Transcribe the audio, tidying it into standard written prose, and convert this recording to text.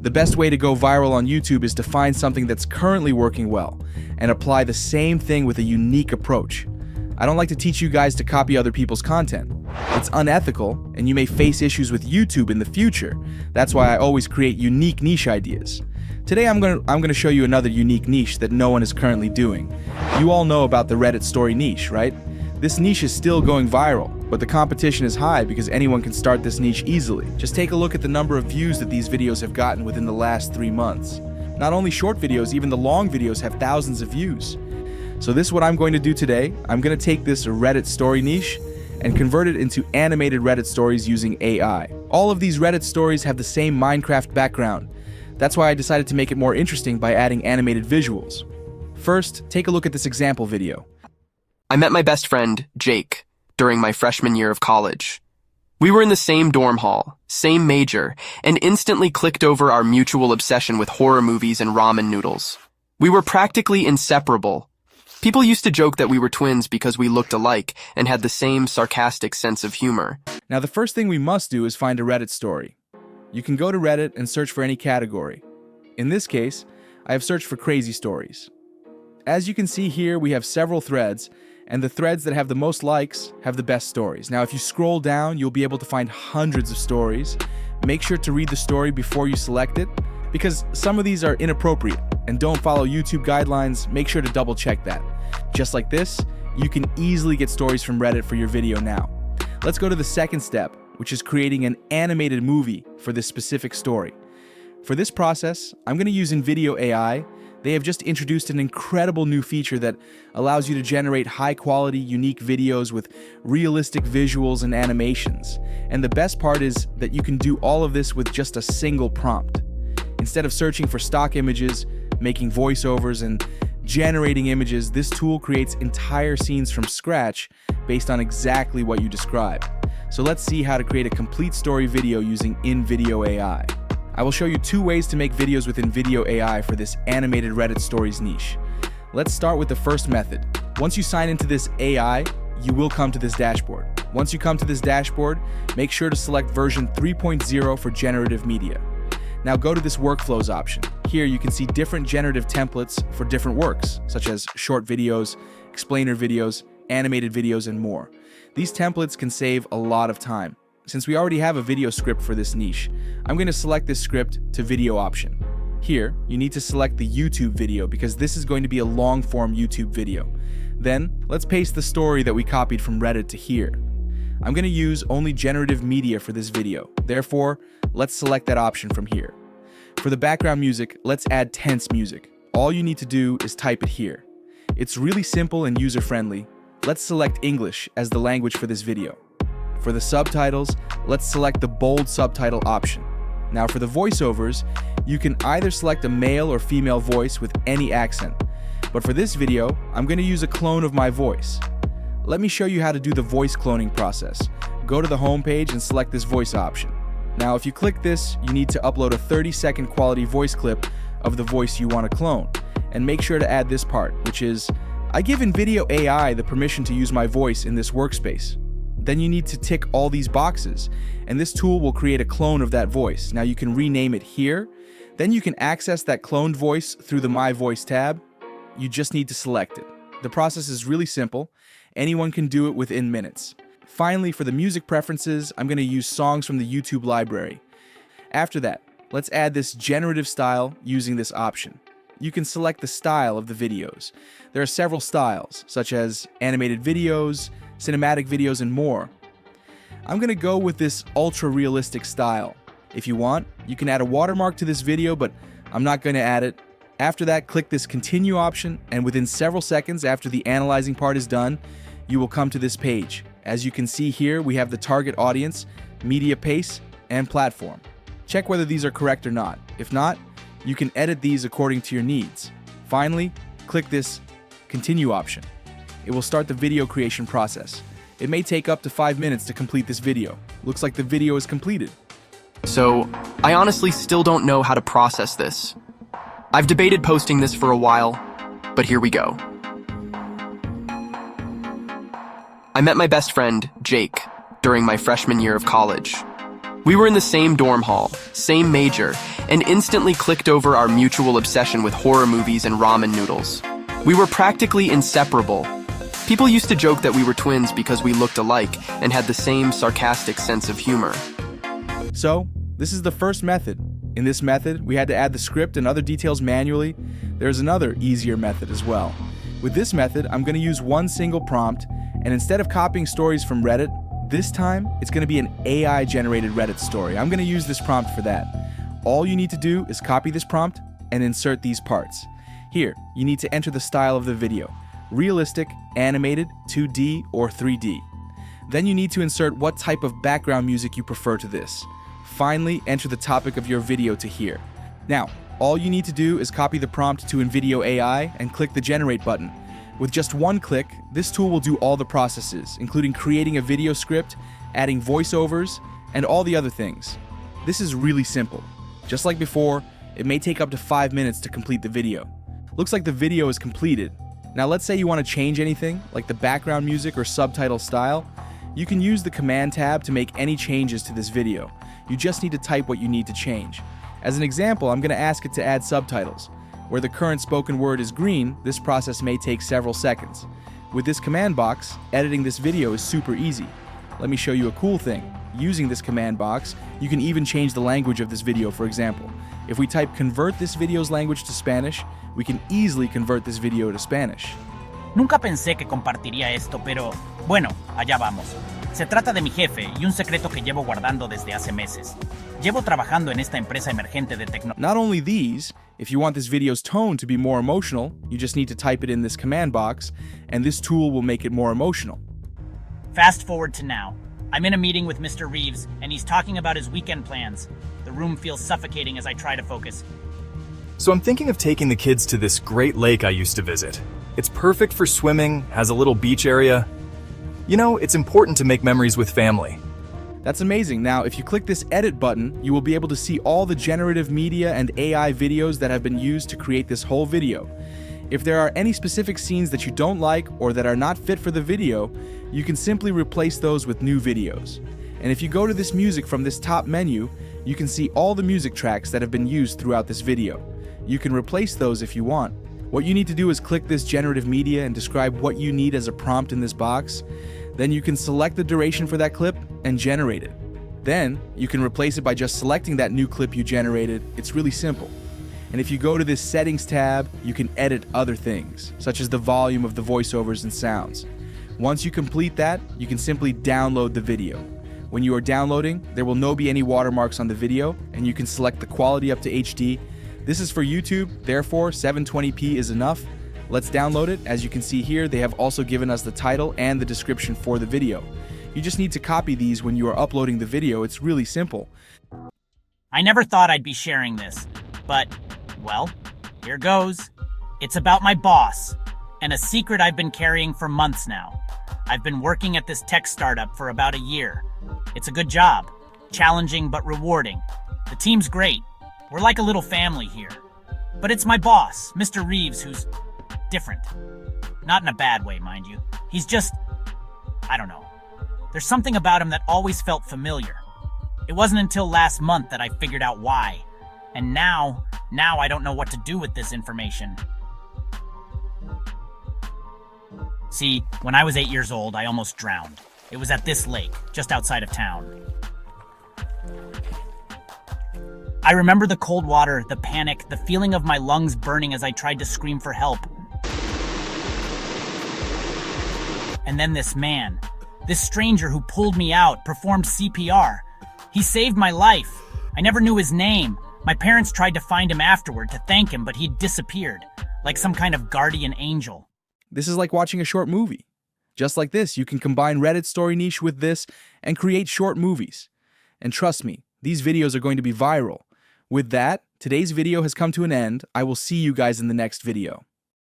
The best way to go viral on YouTube is to find something that's currently working well and apply the same thing with a unique approach. I don't like to teach you guys to copy other people's content. It's unethical, and you may face issues with YouTube in the future. That's why I always create unique niche ideas. Today I'm going to show you another unique niche that no one is currently doing. You all know about the Reddit story niche, right? This niche is still going viral, but the competition is high because anyone can start this niche easily. Just take a look at the number of views that these videos have gotten within the last 3 months. Not only short videos, even the long videos have thousands of views. So this is what I'm going to do today. I'm going to take this Reddit story niche and convert it into animated Reddit stories using AI. All of these Reddit stories have the same Minecraft background. That's why I decided to make it more interesting by adding animated visuals. First, take a look at this example video. I met my best friend, Jake, during my freshman year of college. We were in the same dorm hall, same major, and instantly clicked over our mutual obsession with horror movies and ramen noodles. We were practically inseparable. People used to joke that we were twins because we looked alike and had the same sarcastic sense of humor. Now, the first thing we must do is find a Reddit story. You can go to Reddit and search for any category. In this case, I have searched for crazy stories. As you can see here, we have several threads, and the threads that have the most likes have the best stories. Now, if you scroll down, you'll be able to find hundreds of stories. Make sure to read the story before you select it, because some of these are inappropriate and don't follow YouTube guidelines. Make sure to double check that. Just like this, you can easily get stories from Reddit for your video now. Let's go to the second step, which is creating an animated movie for this specific story. For this process, I'm going to use InVideo AI. They have just introduced an incredible new feature that allows you to generate high-quality, unique videos with realistic visuals and animations. And the best part is that you can do all of this with just a single prompt. Instead of searching for stock images, making voiceovers, and generating images, this tool creates entire scenes from scratch based on exactly what you describe. So let's see how to create a complete story video using InVideo AI. I will show you 2 ways to make videos with InVideo AI for this animated Reddit stories niche. Let's start with the first method. Once you sign into this AI, you will come to this dashboard. Once you come to this dashboard, make sure to select version 3.0 for generative media. Now go to this workflows option. Here you can see different generative templates for different works, such as short videos, explainer videos, animated videos, and more. These templates can save a lot of time. Since we already have a video script for this niche, I'm going to select this script to video option. Here, you need to select the YouTube video because this is going to be a long-form YouTube video. Then, let's paste the story that we copied from Reddit to here. I'm going to use only generative media for this video. Therefore, let's select that option from here. For the background music, let's add tense music. All you need to do is type it here. It's really simple and user-friendly. Let's select English as the language for this video. For the subtitles, let's select the bold subtitle option. Now for the voiceovers, you can either select a male or female voice with any accent. But for this video, I'm going to use a clone of my voice. Let me show you how to do the voice cloning process. Go to the home page and select this voice option. Now if you click this, you need to upload a 30-second quality voice clip of the voice you want to clone. And make sure to add this part, which is, I give InVideo AI the permission to use my voice in this workspace. Then you need to tick all these boxes, and this tool will create a clone of that voice. Now you can rename it here. Then you can access that cloned voice through the My Voice tab. You just need to select it. The process is really simple. Anyone can do it within minutes. Finally, for the music preferences, I'm going to use songs from the YouTube library. After that, let's add this generative style using this option. You can select the style of the videos. There are several styles, such as animated videos, cinematic videos, and more. I'm going to go with this ultra-realistic style. If you want, you can add a watermark to this video, but I'm not going to add it. After that, click this continue option, and within several seconds after the analyzing part is done, you will come to this page. As you can see here, we have the target audience, media pace, and platform. Check whether these are correct or not. If not, you can edit these according to your needs. Finally, click this continue option. It will start the video creation process. It may take up to 5 minutes to complete this video. Looks like the video is completed. So, I honestly still don't know how to process this. I've debated posting this for a while, but here we go. I met my best friend, Jake, during my freshman year of college. We were in the same dorm hall, same major, and instantly clicked over our mutual obsession with horror movies and ramen noodles. We were practically inseparable. People used to joke that we were twins because we looked alike and had the same sarcastic sense of humor. So, this is the first method. In this method, we had to add the script and other details manually. There's another easier method as well. With this method, I'm going to use one single prompt, and instead of copying stories from Reddit, this time it's going to be an AI-generated Reddit story. I'm going to use this prompt for that. All you need to do is copy this prompt and insert these parts. Here, you need to enter the style of the video: realistic, animated, 2D, or 3D. Then you need to insert what type of background music you prefer to this. Finally, enter the topic of your video to here. Now, all you need to do is copy the prompt to InVideo AI and click the Generate button. With just one click, this tool will do all the processes, including creating a video script, adding voiceovers, and all the other things. This is really simple. Just like before, it may take up to 5 minutes to complete the video. Looks like the video is completed. Now let's say you want to change anything, like the background music or subtitle style. You can use the Command tab to make any changes to this video. You just need to type what you need to change. As an example, I'm going to ask it to add subtitles. Where the current spoken word is green, this process may take several seconds. With this command box, editing this video is super easy. Let me show you a cool thing. Using this command box, you can even change the language of this video, for example. If we type convert this video's language to Spanish, we can easily convert this video to Spanish. Nunca pensé que compartiría esto, pero bueno, allá vamos. Se trata de mi jefe y un secreto que llevo guardando desde hace meses. Llevo trabajando en esta empresa emergente de tecnología. Not only these, if you want this video's tone to be more emotional, you just need to type it in this command box, and this tool will make it more emotional. Fast forward to now. I'm in a meeting with Mr. Reeves, and he's talking about his weekend plans. The room feels suffocating as I try to focus. So I'm thinking of taking the kids to this great lake I used to visit. It's perfect for swimming, has a little beach area. You know, it's important to make memories with family. That's amazing. Now, if you click this edit button, you will be able to see all the generative media and AI videos that have been used to create this whole video. If there are any specific scenes that you don't like or that are not fit for the video, you can simply replace those with new videos. And if you go to this music from this top menu, you can see all the music tracks that have been used throughout this video. You can replace those if you want. What you need to do is click this generative media and describe what you need as a prompt in this box. Then you can select the duration for that clip and generate it. Then you can replace it by just selecting that new clip you generated. It's really simple. And if you go to this settings tab, you can edit other things, such as the volume of the voiceovers and sounds. Once you complete that, you can simply download the video. When you are downloading, there will no be any watermarks on the video, and you can select the quality up to HD. This is for YouTube, therefore 720p is enough. Let's download it. As you can see here, they have also given us the title and the description for the video. You just need to copy these when you are uploading the video. It's really simple. I never thought I'd be sharing this, but, well, here goes. It's about my boss, and a secret I've been carrying for months now. I've been working at this tech startup for about a year. It's a good job, challenging but rewarding. The team's great. We're like a little family here. But it's my boss, Mr. Reeves, who's different. Not in a bad way, mind you. He's just, I don't know. There's something about him that always felt familiar. It wasn't until last month that I figured out why. And now I don't know what to do with this information. See, when I was 8 years old, I almost drowned. It was at this lake, just outside of town. I remember the cold water, the panic, the feeling of my lungs burning as I tried to scream for help. And then this man, this stranger who pulled me out, performed CPR. He saved my life. I never knew his name. My parents tried to find him afterward to thank him, but he'd disappeared, like some kind of guardian angel. This is like watching a short movie. Just like this, you can combine Reddit story niche with this and create short movies. And trust me, these videos are going to be viral. With that, today's video has come to an end. I will see you guys in the next video.